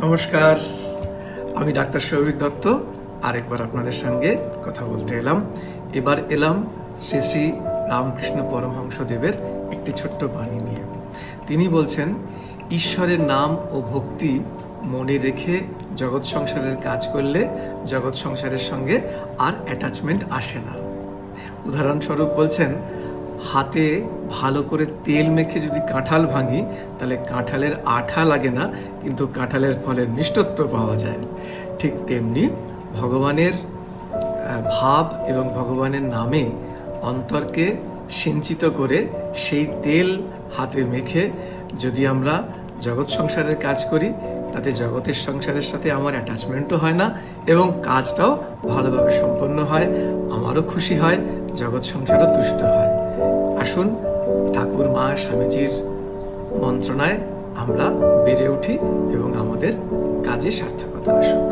নমস্কার, আমি ডাক্তার শৌভিক দত্ত আরেকবার আপনাদের সঙ্গে কথা বলতে এলাম। এবার এলাম শ্রী শ্রী রামকৃষ্ণ পরমহংসদেবের একটি ছোট্ট বাণী নিয়ে। তিনি বলছেন, ঈশ্বরের নাম ও ভক্তি মনে রেখে জগৎ সংসারের কাজ করলে জগৎ সংসারের সঙ্গে আর অ্যাটাচমেন্ট আসে না। উদাহরণস্বরূপ বলছেন, হাতে ভালো করে তেল মেখে যদি কাঁঠাল ভাঙি তাহলে কাঁঠালের আঠা লাগে না, কিন্তু কাঁঠালের ফলের মিষ্টত্ব পাওয়া যায়। ঠিক তেমনি ভগবানের ভাব এবং ভগবানের নামে অন্তরকে সিঞ্চিত করে সেই তেল হাতে মেখে যদি আমরা জগৎ সংসারের কাজ করি, তাতে জগতের সংসারের সাথে আমার অ্যাটাচমেন্টও হয় না এবং কাজটাও ভালোভাবে সম্পন্ন হয়, আমারও খুশি হয়, জগৎ সংসারও তুষ্ট হয়। আসুন ঠাকুর মা স্বামীজির মন্ত্রণায় আমরা বেড়ে উঠি এবং আমাদের কাজে সার্থকতা আসুক।